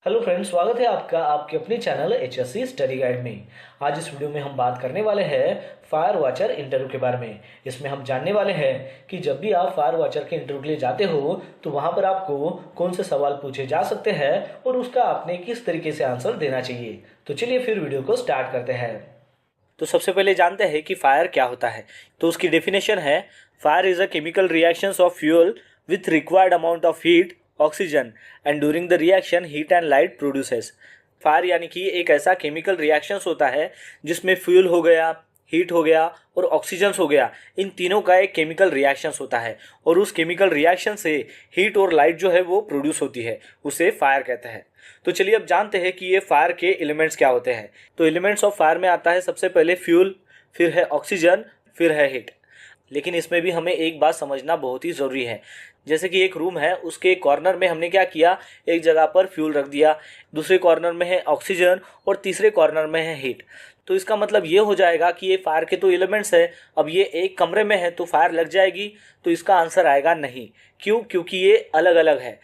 Hello friends, स्वागत है आपका आपके अपने चैनल HSC स्टडी गाइड में। आज इस वीडियो में हम बात करने वाले हैं फायर वॉचर इंटरव्यू के बारे में। इसमें हम जानने वाले हैं कि जब भी आप फायर वॉचर के इंटरव्यू के लिए जाते हो तो वहां पर आपको कौन से सवाल पूछे जा सकते हैं और उसका आपने किस तरीके से आंसर देना चाहिए। तो चलिए फिर वीडियो को स्टार्ट करते हैं। तो सबसे पहले जानते हैं कि फायर क्या होता है। तो उसकी डेफिनेशन है, fire is a chemical reactions of fuel with required amount of heat oxygen and during the reaction heat and light produces. Fire यानी कि एक ऐसा केमिकल रिएक्शंस होता है जिसमें फ्यूल हो गया, हीट हो गया और ऑक्सीजन हो गया, इन तीनों का एक केमिकल रिएक्शंस होता है और उस केमिकल रिएक्शन से हीट और लाइट जो है वो प्रोड्यूस होती है, उसे फायर कहते हैं। तो चलिए अब जानते हैं कि ये फायर के एलिमेंट्स क्या होते हैं। तो एलिमेंट्स ऑफ फायर में आता है सबसे पहले फ्यूल, फिर है ऑक्सीजन, फिर है हीट। लेकिन इसमें भी हमें एक बात समझना बहुत ही ज़रूरी है। जैसे कि एक रूम है, उसके कॉर्नर में हमने क्या किया, एक जगह पर फ्यूल रख दिया, दूसरे कॉर्नर में है ऑक्सीजन और तीसरे कॉर्नर में है हीट। तो इसका मतलब ये हो जाएगा कि ये फायर के तो एलिमेंट्स है, अब ये एक कमरे में है तो फायर लग जाएगी। तो इसका आंसर आएगा नहीं। क्यों? क्योंकि ये अलग अलग है।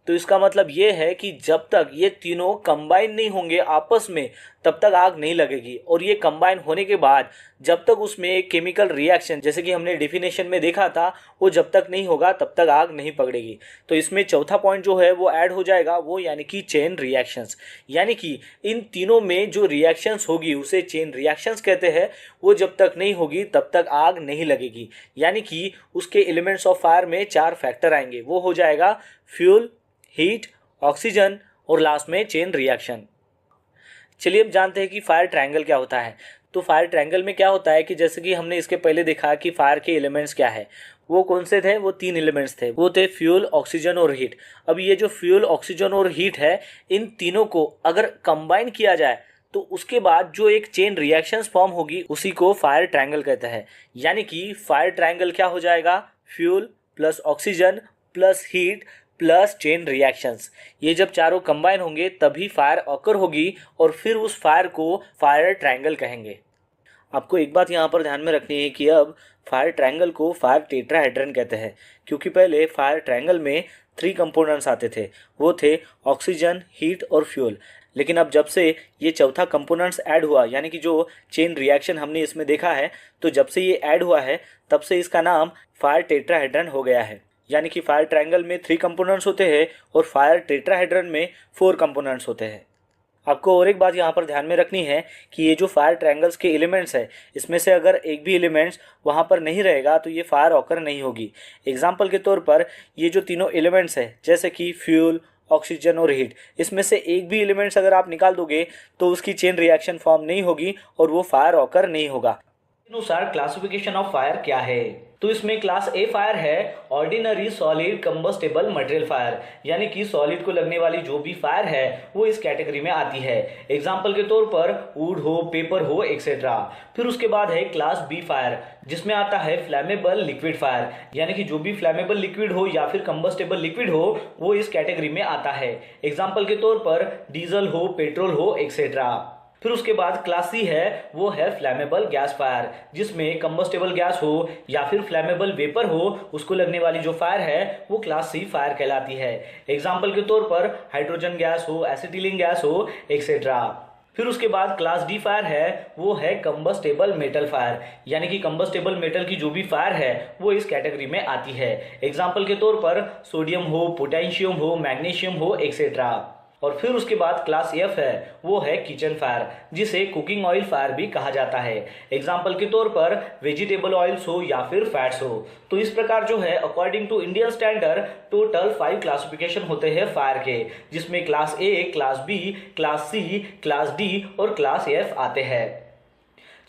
तो इसका मतलब ये है कि जब तक ये तीनों कंबाइन नहीं होंगे आपस में तब तक आग नहीं लगेगी, और ये कंबाइन होने के बाद जब तक उसमें एक केमिकल रिएक्शन, जैसे कि हमने डेफिनेशन में देखा था, वो जब तक नहीं होगा तब तक आग नहीं पकड़ेगी। तो इसमें चौथा पॉइंट जो है वो ऐड हो जाएगा, वो यानी कि चेन रिएक्शंस। यानी कि इन तीनों में जो रिएक्शंस होगी उसे चेन रिएक्शंस कहते हैं। वो जब तक नहीं होगी तब तक आग नहीं लगेगी। यानी कि उसके एलिमेंट्स ऑफ फायर में 4 फैक्टर आएंगे, वो हो जाएगा फ्यूल, हीट, ऑक्सीजन और लास्ट में चेन रिएक्शन। चलिए अब जानते हैं कि फायर ट्रायंगल क्या होता है। तो फायर ट्रायंगल में क्या होता है कि जैसे कि हमने इसके पहले देखा कि फायर के एलिमेंट्स क्या है, वो कौन से थे, वो 3 एलिमेंट्स थे, वो थे फ्यूल, ऑक्सीजन और हीट। अब ये जो फ्यूल, ऑक्सीजन और हीट है, इन तीनों को अगर कंबाइन किया जाए तो उसके बाद जो एक चेन रिएक्शंस फॉर्म होगी उसी को फायर ट्रायंगल कहते हैं। यानी कि फायर ट्रायंगल क्या हो जाएगा, fuel plus oxygen plus heat plus chain reactions. ये जब चारों कंबाइन होंगे तभी फायर ऑकर होगी और फिर उस फायर को फायर ट्रायंगल कहेंगे। आपको एक बात यहाँ पर ध्यान में रखनी है कि अब फायर ट्रायंगल को फायर टेट्राहेड्रन कहते हैं, क्योंकि पहले फायर ट्रायंगल में 3 कंपोनेंट्स आते थे, वो थे ऑक्सीजन, हीट और फ्यूल। लेकिन अब जब से ये चौथा कंपोनेंट्स ऐड हुआ, यानी कि जो चेन रिएक्शन हमने इसमें देखा है, तो जब से ये ऐड हुआ है तब से इसका नाम फायर टेट्राहेड्रन हो गया है। यानी कि फायर ट्रायंगल में 3 कंपोनेंट्स होते हैं और फायर टेट्राहेड्रन में 4 कंपोनेंट्स होते हैं। आपको और एक बात यहाँ पर ध्यान में रखनी है कि ये जो फायर ट्रायंगल्स के एलिमेंट्स है, इसमें से अगर एक भी एलिमेंट्स वहाँ पर नहीं रहेगा तो ये फायर ऑकर नहीं होगी। एग्जाम्पल के तौर पर ये जो तीनों एलिमेंट्स है, जैसे कि फ्यूल, ऑक्सीजन और हीट, इसमें से एक भी एलिमेंट्स अगर आप निकाल दोगे तो उसकी चेन रिएक्शन फॉर्म नहीं होगी और वो फायर ऑकर नहीं होगा। अनुसार क्लासिफिकेशन ऑफ फायर क्या है? तो इसमें क्लास ए फायर है ordinary solid combustible material fire, यानी कि सॉलिड को लगने वाली जो भी फायर है वो इस कैटेगरी में आती है। एग्जांपल के तौर पर वुड हो, पेपर हो, एक्सेट्रा। फिर उसके बाद है क्लास बी फायर, जिसमें आता है फ्लैमेबल लिक्विड फायर, यानी कि जो भी फ्लैमेबल लिक्विड हो या फिर कंबस्टेबल लिक्विड हो वो इस कैटेगरी में आता है। एग्जाम्पल के तौर पर डीजल हो, पेट्रोल हो, एक्सेट्रा। फिर उसके बाद क्लास सी है, वो है फ्लैमेबल गैस फायर, जिसमें कंबस्टेबल गैस हो या फिर फ्लैमेबल वेपर हो, उसको लगने वाली जो फायर है वो क्लास सी फायर कहलाती है। एग्जाम्पल के तौर पर हाइड्रोजन गैस हो, एसिटिलीन गैस हो, एक्सेट्रा। फिर उसके बाद क्लास डी फायर है, वो है कंबस्टेबल मेटल फायर, यानी कि कंबस्टेबल मेटल की जो भी फायर है वो इस कैटेगरी में आती है। एग्जाम्पल के तौर पर सोडियम हो, पोटेशियम हो, मैग्नीशियम हो, एक्सेट्रा। और फिर उसके बाद क्लास एफ है, वो है किचन फायर, जिसे कुकिंग ऑयल फायर भी कहा जाता है। एग्जाम्पल के तौर पर वेजिटेबल ऑयल्स हो या फिर फैट्स हो। तो इस प्रकार जो है according to Indian standard total 5 classification होते हैं फायर के, जिसमें class A, class B, class C, class D और क्लास एफ आते हैं।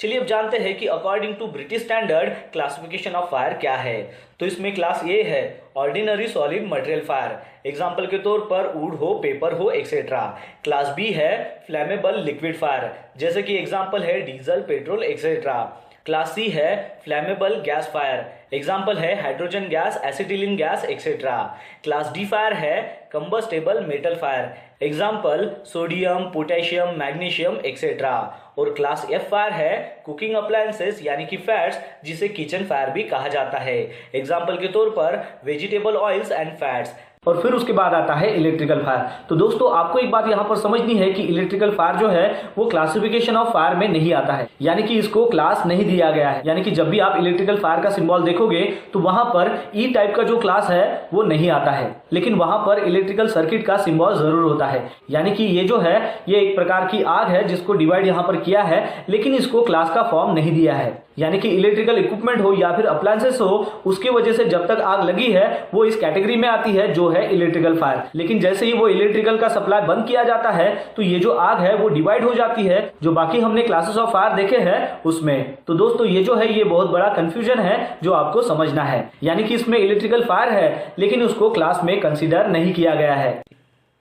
चलिए अब जानते हैं कि according to British standard classification of fire क्या है। तो इसमें क्लास ए है ordinary solid material fire, example के तौर पर वुड हो, पेपर हो, एक्सेट्रा। क्लास बी है फ्लैमेबल लिक्विड फायर, जैसे कि एग्जाम्पल है diesel, petrol, etcetera. Class C है फ्लैमेबल गैस फायर, एग्जाम्पल है hydrogen gas, acetylene gas, etcetera. Class D fire है combustible metal fire, example sodium, potassium, magnesium, etcetera. और class F fire है cooking appliances यानी कि fats, जिसे kitchen fire भी कहा जाता है। एग्जाम्पल के तौर पर वेजिटेबल ऑयल्स एंड फैट्स। और फिर उसके बाद आता है इलेक्ट्रिकल फायर। तो दोस्तों आपको एक बात यहाँ पर समझनी है कि इलेक्ट्रिकल फायर जो है वो क्लासिफिकेशन ऑफ फायर में नहीं आता है, यानी कि इसको क्लास नहीं दिया गया है। यानी कि जब भी आप इलेक्ट्रिकल फायर का सिंबल देखोगे तो वहां पर ई टाइप का जो क्लास है वो नहीं आता है, लेकिन वहां पर इलेक्ट्रिकल सर्किट का सिंबल जरूर होता है। यानी कि ये जो है ये एक प्रकार की आग है जिसको डिवाइड यहाँ पर किया है, लेकिन इसको क्लास का फॉर्म नहीं दिया है। यानी कि इलेक्ट्रिकल इक्विपमेंट हो या फिर अप्लायंसेस हो, उसकी वजह से जब तक आग लगी है वो इस कैटेगरी में आती है जो है इलेक्ट्रिकल फायर। लेकिन जैसे ही वो इलेक्ट्रिकल का सप्लाई बंद किया जाता है तो ये जो आग है वो डिवाइड हो जाती है जो बाकी हमने क्लासेस ऑफ फायर देखे हैं उसमें। तो दोस्तों ये जो है ये बहुत बड़ा कंफ्यूजन है जो आपको समझना है। यानी कि इसमें इलेक्ट्रिकल फायर है लेकिन उसको क्लास में कंसीडर नहीं किया गया है।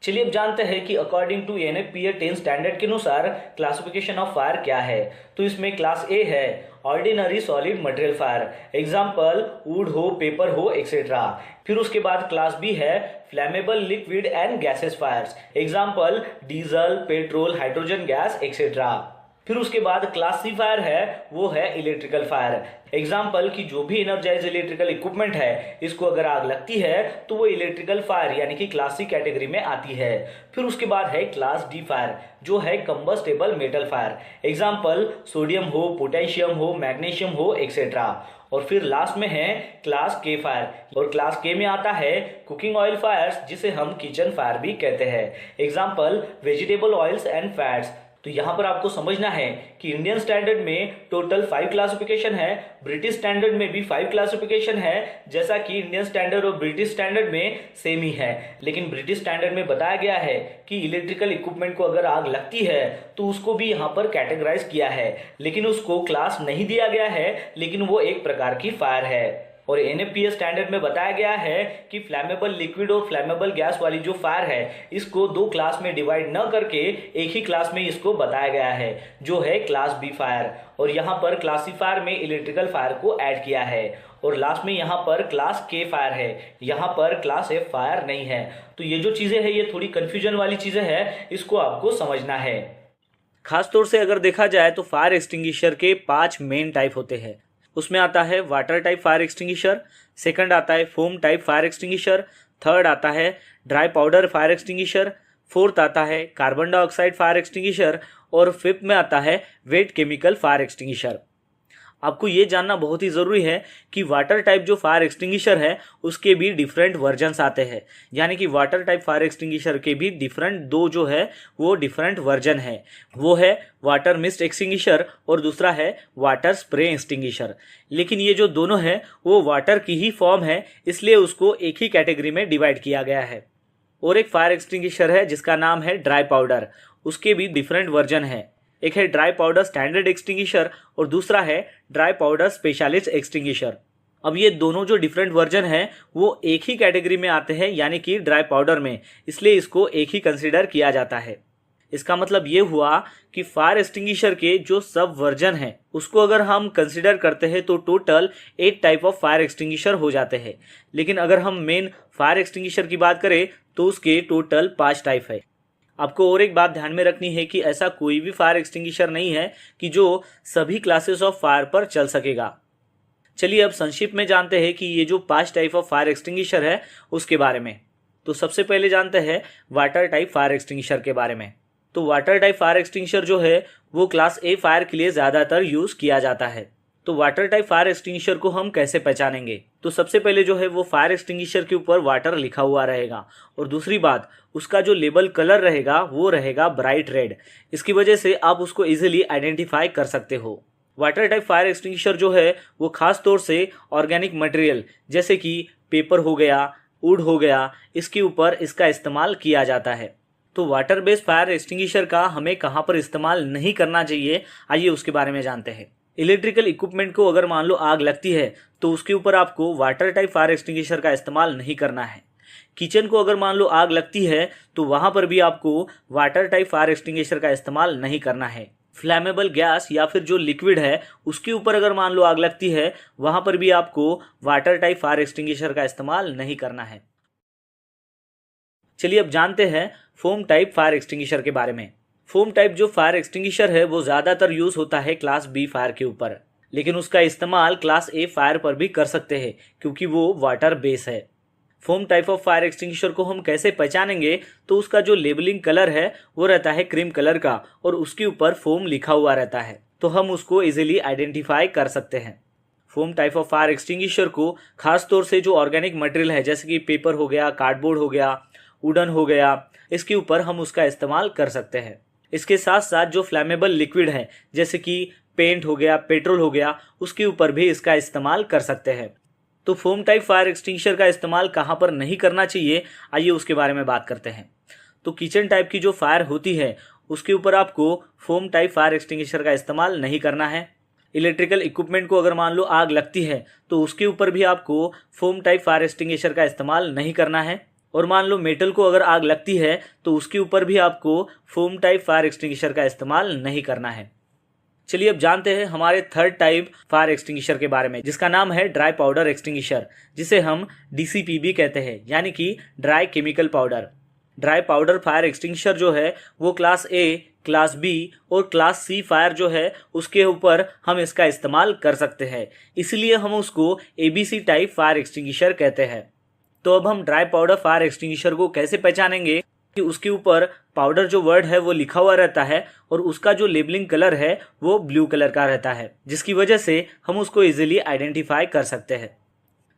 चलिए अब जानते हैं कि अकॉर्डिंग टू एनएफपीए 10 स्टैंडर्ड के अनुसार क्लासिफिकेशन ऑफ फायर क्या है। तो इसमें क्लास ए है ordinary solid material fire, example wood हो, पेपर हो, एक्सेट्रा। फिर उसके बाद क्लास बी है flammable liquid and gases fires, example diesel, petrol, hydrogen gas, etcetera. फिर उसके बाद क्लास सी फायर है वो है इलेक्ट्रिकल फायर, एग्जाम्पल कि जो भी एनर्जाइज इलेक्ट्रिकल इक्विपमेंट है इसको अगर आग लगती है तो वो इलेक्ट्रिकल फायर यानी कि क्लास सी कैटेगरी में आती है। फिर उसके बाद है क्लास डी फायर जो है combustible metal fire, example sodium हो, पोटेशियम हो, मैग्नीशियम हो, एक्सेट्रा। और फिर लास्ट में है क्लास के फायर, और क्लास के में आता है कुकिंग ऑयल फायर्स जिसे हम किचन फायर भी कहते हैं, example vegetable oils and fats. तो यहाँ पर आपको समझना है कि इंडियन स्टैंडर्ड में टोटल 5 क्लासिफिकेशन है, ब्रिटिश स्टैंडर्ड में भी 5 क्लासिफिकेशन है, जैसा कि इंडियन स्टैंडर्ड और ब्रिटिश स्टैंडर्ड में सेम ही है। लेकिन ब्रिटिश स्टैंडर्ड में बताया गया है कि इलेक्ट्रिकल इक्विपमेंट को अगर आग लगती है तो उसको भी यहाँ पर कैटेगराइज किया है, लेकिन उसको क्लास नहीं दिया गया है, लेकिन वो एक प्रकार की फायर है। और एनएफपीए स्टैंडर्ड में बताया गया है कि फ्लैमेबल लिक्विड और फ्लैमेबल गैस वाली जो फायर है इसको 2 क्लास में डिवाइड न करके एक ही क्लास में इसको बताया गया है जो है क्लास बी फायर। और यहाँ पर क्लास सी फायर में इलेक्ट्रिकल फायर को ऐड किया है। और लास्ट में यहाँ पर क्लास के फायर है, यहाँ पर क्लास एफ फायर नहीं है। तो ये जो चीजें हैं ये थोड़ी कंफ्यूजन वाली चीजें हैं, इसको आपको समझना है। खासतौर से अगर देखा जाए तो फायर एक्सटिंग्विशर के 5 मेन टाइप होते हैं। उसमें आता है water type fire extinguisher, second आता है foam type fire extinguisher, third आता है dry powder fire extinguisher, fourth आता है कार्बन डाइऑक्साइड फायर एक्सटिंग्विशर, और फिफ्थ में आता है वेट केमिकल फायर एक्सटिंग्विशर। आपको ये जानना बहुत ही ज़रूरी है कि वाटर टाइप जो फायर एक्सटिंग्विशर है उसके भी डिफरेंट वर्जन्स आते हैं, यानी कि वाटर टाइप फायर एक्सटिंग्विशर के भी डिफरेंट 2 जो है वो डिफरेंट वर्जन है। वो है वाटर मिस्ट एक्सटिंग्विशर और दूसरा है वाटर स्प्रे एक्सटिंग्विशर। लेकिन ये जो दोनों है वो वाटर की ही फॉर्म है, इसलिए उसको एक ही कैटेगरी में डिवाइड किया गया है। और एक फायर एक्सटिंग्विशर है जिसका नाम है ड्राई पाउडर, उसके भी डिफरेंट वर्जन है। एक है ड्राई पाउडर स्टैंडर्ड एक्सटिंग्विशर और दूसरा है ड्राई पाउडर स्पेशलिस्ट एक्सटिंग्विशर। अब ये दोनों जो डिफरेंट वर्जन है वो एक ही कैटेगरी में आते हैं, यानी कि ड्राई पाउडर में, इसलिए इसको एक ही कंसीडर किया जाता है। इसका मतलब ये हुआ कि फायर एक्सटिंग्विशर के जो सब वर्जन है उसको अगर हम कंसीडर करते हैं तो total 8 type of fire extinguisher हो जाते हैं। लेकिन अगर हम मेन फायर एक्सटिंग्विशर की बात करें तो उसके टोटल 5 टाइप है। आपको और एक बात ध्यान में रखनी है कि ऐसा कोई भी फायर एक्सटिंग्विशर नहीं है कि जो सभी क्लासेस ऑफ फायर पर चल सकेगा। चलिए अब संक्षिप्त में जानते हैं कि ये जो 5 टाइप ऑफ फायर एक्सटिंग्विशर है उसके बारे में। तो सबसे पहले जानते हैं वाटर टाइप फायर एक्सटिंग्विशर के बारे में। तो वाटर टाइप फायर एक्सटिंग्विशर जो है वो क्लास ए फायर के लिए ज़्यादातर यूज़ किया जाता है। तो वाटर टाइप फायर एक्सटिंग्विशर को हम कैसे पहचानेंगे? तो सबसे पहले जो है वो फायर एक्सटिंग्विशर के ऊपर वाटर लिखा हुआ रहेगा, और दूसरी बात उसका जो लेबल कलर रहेगा वो रहेगा ब्राइट रेड। इसकी वजह से आप उसको इजीली आइडेंटिफाई कर सकते हो। वाटर टाइप फायर एक्सटिंग्विशर जो है वो खास तौर से ऑर्गेनिक मटेरियल जैसे कि पेपर हो गया, वुड हो गया, इसके ऊपर इसका इस्तेमाल किया जाता है। तो वाटर बेस्ड फायर एक्सटिंग्विशर का हमें कहाँ पर इस्तेमाल नहीं करना चाहिए, आइए उसके बारे में जानते हैं। इलेक्ट्रिकल इक्विपमेंट को अगर मान लो आग लगती है तो उसके ऊपर आपको वाटर टाइप फायर एक्सटिंग्विशर का इस्तेमाल नहीं करना है। किचन को अगर मान लो आग लगती है तो वहां पर भी आपको वाटर टाइप फायर एक्सटिंग्विशर का इस्तेमाल नहीं करना है। फ्लैमेबल गैस या फिर जो लिक्विड है उसके ऊपर अगर मान लो आग लगती है वहां पर भी आपको वाटर टाइप फायर एक्सटिंग्विशर का इस्तेमाल नहीं करना है। चलिए अब जानते हैं फोम टाइप फायर एक्सटिंग्विशर के बारे में। फोम टाइप जो फायर एक्सटिंग्विशर है वो ज़्यादातर यूज़ होता है क्लास बी फायर के ऊपर, लेकिन उसका इस्तेमाल क्लास ए फायर पर भी कर सकते हैं क्योंकि वो वाटर बेस है। Foam type of fire extinguisher को हम कैसे पहचानेंगे, तो उसका जो लेबलिंग कलर है वो रहता है क्रीम कलर का और उसके ऊपर फोम लिखा हुआ रहता है, तो हम उसको इजीली आइडेंटिफाई कर सकते हैं। Foam type of fire extinguisher को खास तौर से जो ऑर्गेनिक मटेरियल है जैसे कि पेपर हो गया, कार्डबोर्ड हो गया, वुडन हो गया, इसके ऊपर हम उसका इस्तेमाल कर सकते हैं। इसके साथ साथ जो फ्लैमेबल लिक्विड है जैसे कि पेंट हो गया, पेट्रोल हो गया, उसके ऊपर भी इसका इस्तेमाल कर सकते हैं। तो फोम टाइप फायर एक्सटिंग्विशर का इस्तेमाल कहाँ पर नहीं करना चाहिए, आइए उसके बारे में बात करते हैं। तो किचन टाइप की जो फायर होती है उसके ऊपर आपको फोम टाइप फायर एक्सटिंग्विशर का इस्तेमाल नहीं करना है। इलेक्ट्रिकल इक्विपमेंट को अगर मान लो आग लगती है तो उसके ऊपर भी आपको फोम टाइप फायर एक्सटिंग्विशर का इस्तेमाल नहीं करना है। और मान लो मेटल को अगर आग लगती है तो उसके ऊपर भी आपको फोम टाइप फायर एक्सटिंग्विशर का इस्तेमाल नहीं करना है। चलिए अब जानते हैं हमारे थर्ड टाइप फायर एक्सटिंग्विशर के बारे में, जिसका नाम है ड्राई पाउडर एक्सटिंग्विशर, जिसे हम DCPB कहते हैं, यानी कि dry chemical powder. Dry powder fire extinguisher जो है वो क्लास A, क्लास B और क्लास C फायर जो है उसके ऊपर हम इसका इस्तेमाल कर सकते हैं, इसलिए हम उसको ABC टाइप फायर एक्सटिंग्विशर कहते हैं। तो अब हम ड्राई पाउडर फायर एक्सटिंग्विशर को कैसे पहचानेंगे कि उसके ऊपर पाउडर जो वर्ड है वो लिखा हुआ रहता है और उसका जो लेबलिंग कलर है वो ब्लू कलर का रहता है, जिसकी वजह से हम उसको इजीली आइडेंटिफाई कर सकते हैं।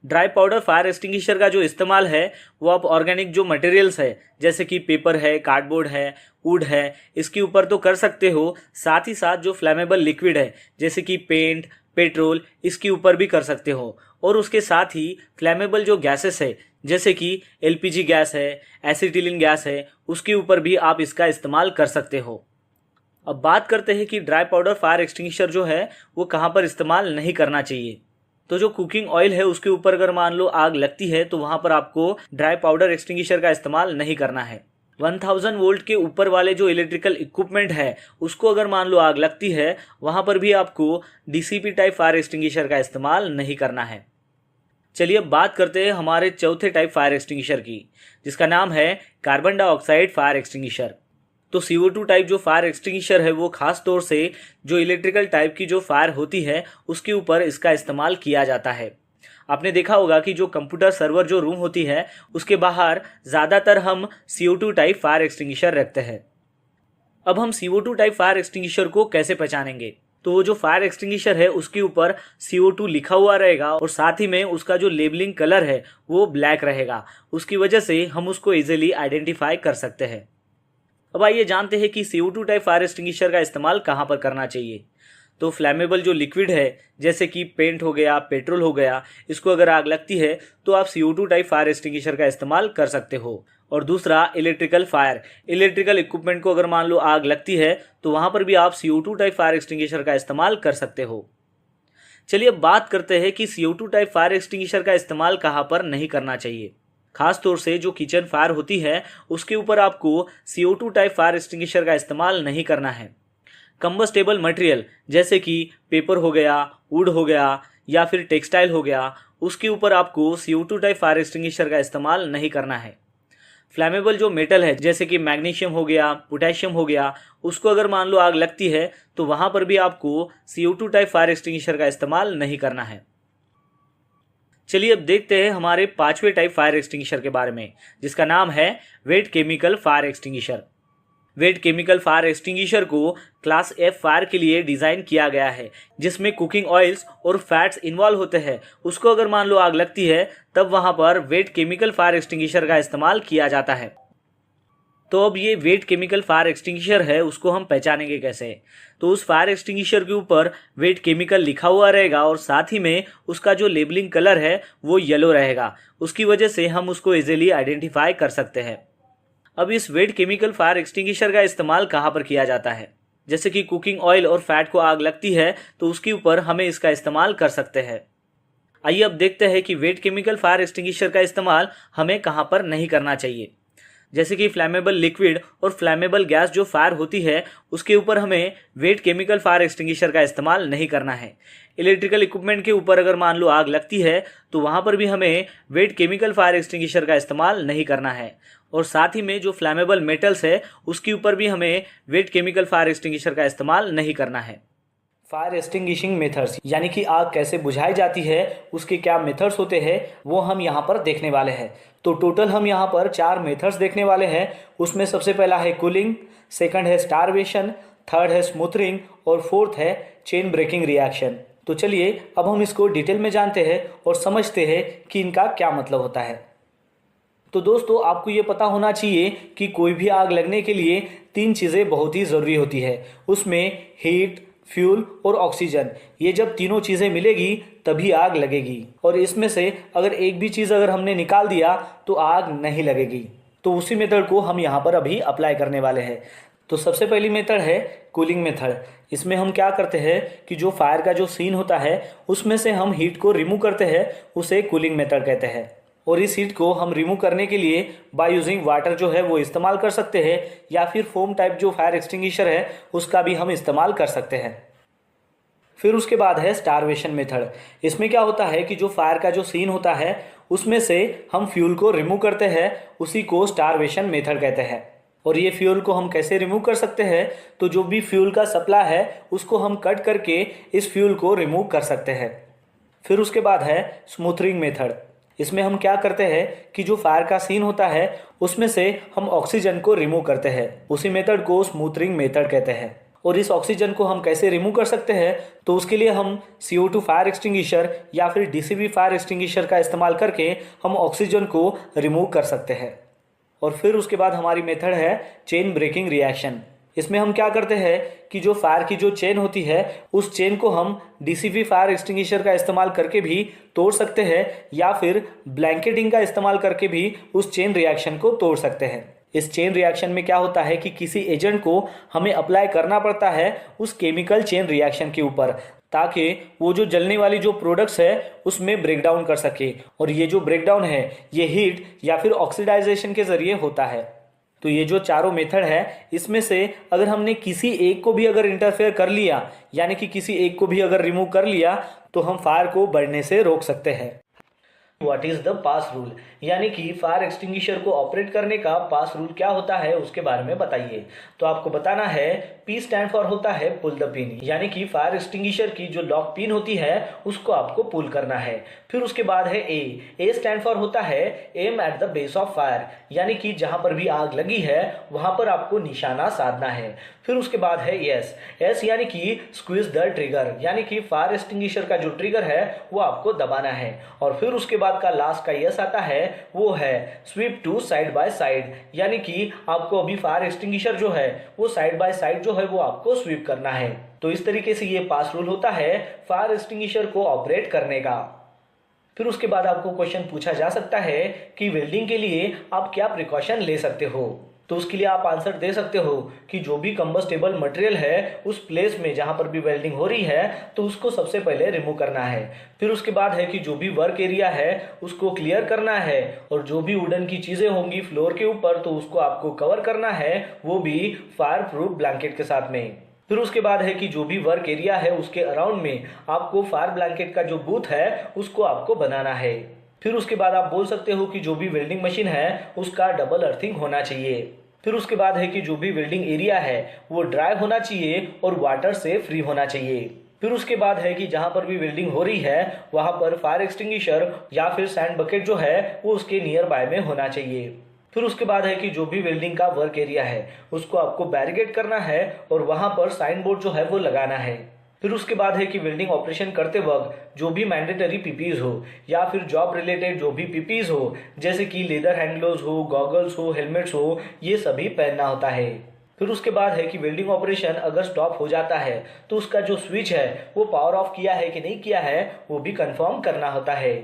ड्राई पाउडर फायर एक्सटिंग्विशर का जो इस्तेमाल है वो आप ऑर्गेनिक जो मटेरियल्स है जैसे कि पेपर है, कार्डबोर्ड है, वुड है, इसके ऊपर तो कर सकते हो। साथ ही साथ जो फ्लैमेबल लिक्विड है जैसे कि पेंट, पेट्रोल, इसके ऊपर भी कर सकते हो। और उसके साथ ही फ्लैमेबल जो गैसेस है जैसे कि LPG गैस है, एसिटिलीन गैस है, उसके ऊपर भी आप इसका इस्तेमाल कर सकते हो। अब बात करते हैं कि ड्राई पाउडर फायर एक्सटिंग्विशर जो है वो कहाँ पर इस्तेमाल नहीं करना चाहिए। तो जो कुकिंग ऑयल है उसके ऊपर अगर मान लो आग लगती है तो वहाँ पर आपको ड्राई पाउडर एक्सटिंग्विशर का इस्तेमाल नहीं करना है। 1000 वोल्ट के ऊपर वाले जो इलेक्ट्रिकल इक्विपमेंट है उसको अगर मान लो आग लगती है वहाँ पर भी आपको DCP टाइप फायर एक्सटिंग्विशर का इस्तेमाल नहीं करना है। चलिए अब बात करते हैं हमारे चौथे टाइप फायर एक्सटिंग्विशर की, जिसका नाम है कार्बन डाइऑक्साइड फायर एक्सटिंग्विशर। तो CO2 टाइप जो फायर एक्सटिंग्विशर है वो खास तौर से जो इलेक्ट्रिकल टाइप की जो फायर होती है उसके ऊपर इसका इस्तेमाल किया जाता है। आपने देखा होगा कि जो कंप्यूटर सर्वर जो रूम होती है उसके बाहर ज़्यादातर हम CO2 टाइप फायर एक्सटिंग्विशर रखते हैं। अब हम CO2 टाइप फायर एक्सटिंग्विशर को कैसे पहचानेंगे, तो वो जो फायर एक्सटिंग्विशर है उसके ऊपर CO2 लिखा हुआ रहेगा और साथ ही में उसका जो लेबलिंग कलर है वो ब्लैक रहेगा, उसकी वजह से हम उसको इजीली आइडेंटिफाई कर सकते हैं। अब आइए जानते हैं कि CO2 टाइप फायर एक्सटिंग्विशर का इस्तेमाल कहाँ पर करना चाहिए। तो फ्लैमेबल जो लिक्विड है जैसे कि पेंट हो गया, पेट्रोल हो गया, इसको अगर आग लगती है तो आप CO2 टाइप फायर एक्सटिंग्विशर का इस्तेमाल कर सकते हो। और दूसरा इलेक्ट्रिकल फायर, इलेक्ट्रिकल इक्विपमेंट को अगर मान लो आग लगती है तो वहाँ पर भी आप CO2 टाइप फायर एक्सटिंग्विशर का इस्तेमाल कर सकते हो। चलिए अब बात करते हैं कि CO2 टाइप फायर एक्सटिंग्विशर का इस्तेमाल कहाँ पर नहीं करना चाहिए। खास तौर से जो किचन फायर होती है उसके ऊपर आपको CO2 टाइप फायर एक्सटिंग्विशर का इस्तेमाल नहीं करना है। कंबस्टेबल मटेरियल जैसे कि पेपर हो गया, वुड हो गया या फिर टेक्सटाइल हो गया, उसके ऊपर आपको CO2 टाइप फायर एक्सटिंग्विशर का इस्तेमाल नहीं करना है। फ्लैमेबल जो मेटल है जैसे कि मैग्नीशियम हो गया, पोटेशियम हो गया, उसको अगर मान लो आग लगती है तो वहाँ पर भी आपको CO2 टाइप फायर एक्सटिंग्विशर का इस्तेमाल नहीं करना है। चलिए अब देखते हैं हमारे पांचवें टाइप फायर एक्सटिंग्विशर के बारे में, जिसका नाम है wait chemical fire extinguisher. Wait chemical fire extinguisher को क्लास F फायर के लिए डिज़ाइन किया गया है, जिसमें कुकिंग ऑयल्स और फैट्स इन्वॉल्व होते हैं। उसको अगर मान लो आग लगती है तब वहाँ पर वेट केमिकल फायर एक्सटिंग्विशर का इस्तेमाल किया जाता है। तो अब ये वेट केमिकल फायर एक्सटिंग्विशर है उसको हम पहचानेंगे कैसे, तो उस फायर एक्सटिंग्विशर के ऊपर वेट केमिकल लिखा हुआ रहेगा और साथ ही में उसका जो लेबलिंग कलर है वो येलो रहेगा, उसकी वजह से हम उसको इजीली आइडेंटिफाई कर सकते हैं। अब इस वेट केमिकल फायर एक्सटिंग्विशर का इस्तेमाल कहाँ पर किया जाता है, जैसे कि कुकिंग ऑयल और फैट को आग लगती है तो उसके ऊपर हमें इसका इस्तेमाल कर सकते हैं। आइए अब देखते हैं कि वेट केमिकल फायर एक्सटिंग्विशर का इस्तेमाल हमें कहाँ पर नहीं करना चाहिए। जैसे कि फ्लैमेबल लिक्विड और फ्लैमेबल गैस जो फायर होती है उसके ऊपर हमें वेट केमिकल फायर एक्सटिंग्विशर का इस्तेमाल नहीं करना है। इलेक्ट्रिकल इक्विपमेंट के ऊपर अगर मान लो आग लगती है तो वहाँ पर भी हमें वेट केमिकल फायर एक्सटिंग्विशर का इस्तेमाल नहीं करना है। और साथ ही में जो फ्लैमेबल मेटल्स है उसके ऊपर भी हमें वेट केमिकल फायर एक्सटिंग्विशर का इस्तेमाल नहीं करना है। फायर एक्सटिंग्विशिंग मेथड्स यानी कि आग कैसे बुझाई जाती है, उसके क्या मेथड्स होते हैं वो हम यहाँ पर देखने वाले हैं। तो टोटल हम यहाँ पर 4 मेथड्स देखने वाले हैं। उसमें सबसे पहला है कूलिंग, सेकंड है स्टारवेशन, थर्ड है स्मूथरिंग और फोर्थ है चेन ब्रेकिंग रिएक्शन। तो चलिए अब हम इसको डिटेल में जानते हैं और समझते हैं कि इनका क्या मतलब होता है। तो दोस्तों, आपको ये पता होना चाहिए कि कोई भी आग लगने के लिए 3 चीज़ें बहुत ही ज़रूरी होती है। उसमें हीट, फ्यूल और ऑक्सीजन, ये जब तीनों चीज़ें मिलेगी तभी आग लगेगी। और इसमें से अगर एक भी चीज़ अगर हमने निकाल दिया तो आग नहीं लगेगी। तो उसी मेथड को हम यहाँ पर अभी अप्लाई करने वाले हैं। तो सबसे पहली मेथड है कूलिंग मेथड। इसमें हम क्या करते हैं कि जो फायर का जो सीन होता है उसमें से हम हीट को रिमूव करते हैं, उसे कूलिंग मेथड कहते हैं। और इस हीट को हम रिमूव करने के लिए बाय यूजिंग वाटर जो है वो इस्तेमाल कर सकते हैं, या फिर फोम टाइप जो फायर एक्सटिंग्विशर है उसका भी हम इस्तेमाल कर सकते हैं। फिर उसके बाद है स्टारवेशन मेथड। इसमें क्या होता है कि जो फायर का जो सीन होता है उसमें से हम फ्यूल को रिमूव करते हैं, उसी को स्टारवेशन मेथड कहते हैं। और ये फ्यूल को हम कैसे रिमूव कर सकते हैं, तो जो भी फ्यूल का सप्लाई है उसको हम कट करके इस फ्यूल को रिमूव कर सकते हैं। फिर उसके बाद है स्मूथरिंग मेथड। इसमें हम क्या करते हैं कि जो फायर का सीन होता है उसमें से हम ऑक्सीजन को रिमूव करते हैं, उसी मेथड को स्मूथरिंग मेथड कहते हैं। और इस ऑक्सीजन को हम कैसे रिमूव कर सकते हैं, तो उसके लिए हम CO2 फायर एक्सटिंग्विशर या फिर DCB फायर एक्सटिंग्विशर का इस्तेमाल करके हम ऑक्सीजन को रिमूव कर सकते हैं। और फिर उसके बाद हमारी मेथड है चेन ब्रेकिंग रिएक्शन। इसमें हम क्या करते हैं कि जो फायर की जो चेन होती है उस चेन को हम DCB फायर एक्सटिंग्विशर का इस्तेमाल करके भी तोड़ सकते हैं, या फिर ब्लैंकेटिंग का इस्तेमाल करके भी उस चेन रिएक्शन को तोड़ सकते हैं। इस चेन रिएक्शन में क्या होता है कि किसी एजेंट को हमें अप्लाई करना पड़ता है उस केमिकल चेन रिएक्शन के ऊपर, ताकि वो जो जलने वाली जो प्रोडक्ट्स है उसमें ब्रेकडाउन कर सके। और ये जो ब्रेकडाउन है ये हीट या फिर ऑक्सीडाइजेशन के ज़रिए होता है। तो ये जो चारों मेथड है इसमें से अगर हमने किसी एक को भी अगर इंटरफेयर कर लिया, यानी कि किसी एक को भी अगर रिमूव कर लिया, तो हम फायर को बढ़ने से रोक सकते हैं। What is the pass rule, यानी कि फायर एक्सटिंग्विशर को ऑपरेट करने का पास रूल क्या होता है उसके बारे में बताइए। तो आपको बताना है P स्टैंड फॉर होता है पुल द पिन, यानी कि फायर एक्सटिंग्विशर की जो लॉक पिन होती है उसको आपको पुल करना है। फिर उसके बाद है A स्टैंड फॉर होता है aim at the base of fire, यानी कि जहां पर भी आग लगी है वहां पर आपको निशाना साधना है। फिर उसके बाद है S यानी कि स्क्वीज द ट्रिगर, यानी कि फायर एक्सटिंग्विशर का जो ट्रिगर है वो आपको दबाना है। और फिर उसके बाद का लास्ट का S आता है वो है sweep to side by side, यानी कि आपको अभी फायर एक्सटिंग्विशर जो है वो साइड बाय साइड जो है वो आपको स्वीप करना है। तो इस तरीके से ये पास रूल होता है फायर एक्सटिंग्विशर को ऑपरेट करने का। फिर उसके बाद आपको क्वेश्चन पूछा जा सकता है कि वेल्डिंग के लिए आप क्या प्रिकॉशन ले सकते हो। तो उसके लिए आप आंसर दे सकते हो कि जो भी कंबस्टेबल मटेरियल है उस प्लेस में जहां पर भी वेल्डिंग हो रही है तो उसको सबसे पहले रिमूव करना है। फिर उसके बाद है कि जो भी वर्क एरिया है उसको क्लियर करना है, और जो भी वुडन की चीजें होंगी फ्लोर के ऊपर तो उसको आपको कवर करना है, वो भी फायर प्रूफ ब्लैंकेट के साथ में। फिर उसके बाद है कि जो भी वर्क एरिया है उसके अराउंड में आपको फायर ब्लैंकेट का जो बूथ है उसको आपको बनाना है। फिर उसके बाद आप बोल सकते हो कि जो भी वेल्डिंग मशीन है उसका डबल अर्थिंग होना चाहिए। फिर उसके बाद है कि जो भी वेल्डिंग एरिया है वो ड्राई होना चाहिए और वाटर से फ्री होना चाहिए। फिर उसके बाद है कि जहां पर भी वेल्डिंग हो रही है वहां पर फायर एक्सटिंग्विशर या फिर सैंड बकेट जो है वो उसके नियर बाय में होना चाहिए। फिर उसके बाद है कि जो भी वेल्डिंग का वर्क एरिया है उसको आपको बैरिकेड करना है और वहां पर साइन बोर्ड जो है वो लगाना है। फिर उसके बाद है कि वेल्डिंग ऑपरेशन करते वक्त जो भी मैंडेटरी पीपीज हो या फिर जॉब रिलेटेड जो भी पीपीज हो, जैसे कि लेदर हैंड ग्लोव्स हो, गॉगल्स हो, हेलमेट्स हो, ये सभी पहनना होता है। फिर उसके बाद है कि वेल्डिंग ऑपरेशन अगर स्टॉप हो जाता है तो उसका जो स्विच है वो पावर ऑफ किया है कि नहीं किया है वो भी कंफर्म करना होता है।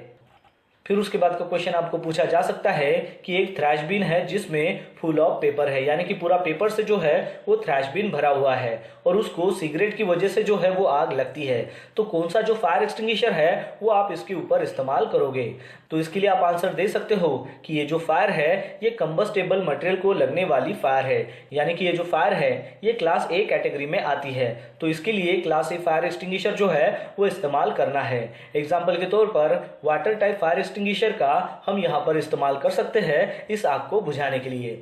फिर उसके बाद का क्वेश्चन आपको पूछा जा सकता है कि एक थ्रैश बिन है जिसमें फुल ऑफ पेपर है, यानी कि पूरा पेपर से जो है वो थ्रैश बिन भरा हुआ है और उसको सिगरेट की वजह से जो है वो आग लगती है, तो कौन सा जो फायर एक्सटिंग्विशर है वो आप इसके ऊपर इस्तेमाल करोगे। तो इसके लिए आप आंसर दे सकते हो कि ये जो फायर है ये कंबस्टेबल मटेरियल को लगने वाली फायर है, यानी कि ये जो फायर है ये क्लास A कैटेगरी में आती है। तो इसके लिए क्लास A फायर एक्सटिंग्विशर जो है वो इस्तेमाल करना है। एग्जाम्पल के तौर पर वाटर टाइप फायर एक्सटिंग्विशर का हम यहाँ पर इस्तेमाल कर सकते हैं इस आग को बुझाने के लिए।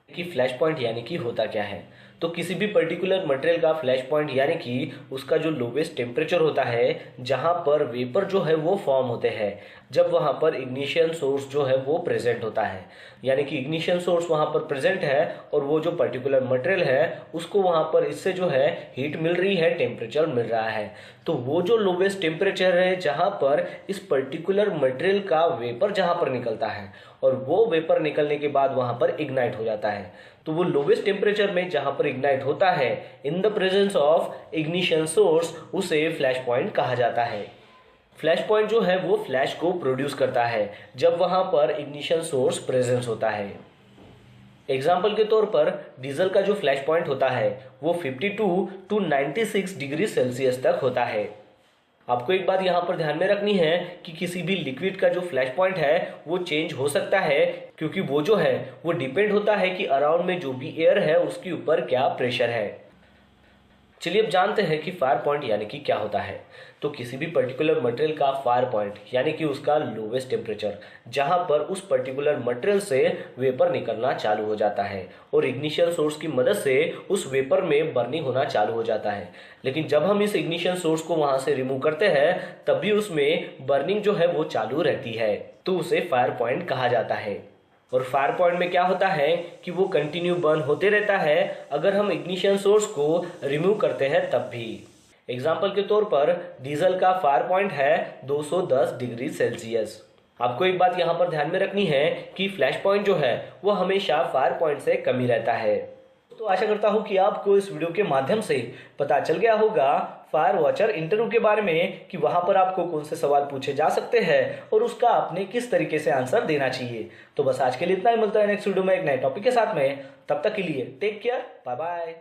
कि फ्लैश पॉइंट यानी कि होता क्या है, तो किसी भी पर्टिकुलर मटेरियल का फ्लैश पॉइंट यानी कि उसका जो लोवेस्ट टेम्परेचर होता है जहां पर वेपर जो है वो फॉर्म होते हैं, जब वहाँ पर इग्निशन सोर्स जो है वो प्रेजेंट होता है, यानी कि इग्निशन सोर्स वहाँ पर प्रेजेंट है और वो जो पर्टिकुलर मटेरियल है उसको वहाँ पर इससे जो है हीट मिल रही है, टेम्परेचर मिल रहा है। तो वो जो लोवेस्ट टेम्परेचर है जहाँ पर इस पर्टिकुलर मटेरियल का वेपर जहाँ पर निकलता है और वो वेपर निकलने के बाद वहाँ पर इग्नाइट हो जाता है, तो वो लोवेस्ट टेम्परेचर में जहाँ पर इग्नाइट होता है in the presence of ignition source, उसे फ्लैश पॉइंट कहा जाता है। फ्लैश पॉइंट जो है वो फ्लैश को प्रोड्यूस करता है जब वहाँ पर इग्निशन सोर्स प्रेजेंस होता है। एग्जाम्पल के तौर पर डीजल का जो फ्लैश पॉइंट होता है वो 52 टू 96 डिग्री सेल्सियस तक होता है। आपको एक बात यहाँ पर ध्यान में रखनी है कि किसी भी लिक्विड का जो फ्लैश पॉइंट है वो चेंज हो सकता है, क्योंकि वो जो है वो डिपेंड होता है कि अराउंड में जो भी एयर है उसके ऊपर क्या प्रेशर है। चलिए अब जानते हैं कि फायर पॉइंट यानी कि क्या होता है। तो किसी भी पर्टिकुलर मटेरियल का फायर पॉइंट यानी कि उसका लोवेस्ट टेम्परेचर, जहां पर उस पर्टिकुलर मटेरियल से वेपर निकलना चालू हो जाता है और इग्निशन सोर्स की मदद से उस वेपर में बर्निंग होना चालू हो जाता है। लेकिन जब हम इस इग्निशन सोर्स को वहां से रिमूव करते हैं तब भी उसमें बर्निंग जो है वो चालू रहती है, तो उसे फायर पॉइंट कहा जाता है। और फायर पॉइंट में क्या होता है कि वो कंटिन्यू बर्न होते रहता है अगर हम इग्निशन सोर्स को रिमूव करते हैं तब भी। एग्जाम्पल के तौर पर डीजल का फायर पॉइंट है 210 डिग्री सेल्सियस। आपको एक बात यहाँ पर ध्यान में रखनी है कि फ्लैश पॉइंट जो है वो हमेशा फायर पॉइंट से कम ही रहता है। तो आशा करता हूँ कि आपको इस वीडियो के माध्यम से पता चल गया होगा फायर वॉचर इंटरव्यू के बारे में कि वहां पर आपको कौन से सवाल पूछे जा सकते हैं और उसका आपने किस तरीके से आंसर देना चाहिए। तो बस आज के लिए इतना ही, मिलता है नेक्स्ट वीडियो में एक नए टॉपिक के साथ में। तब तक के लिए टेक केयर, बाय बाय।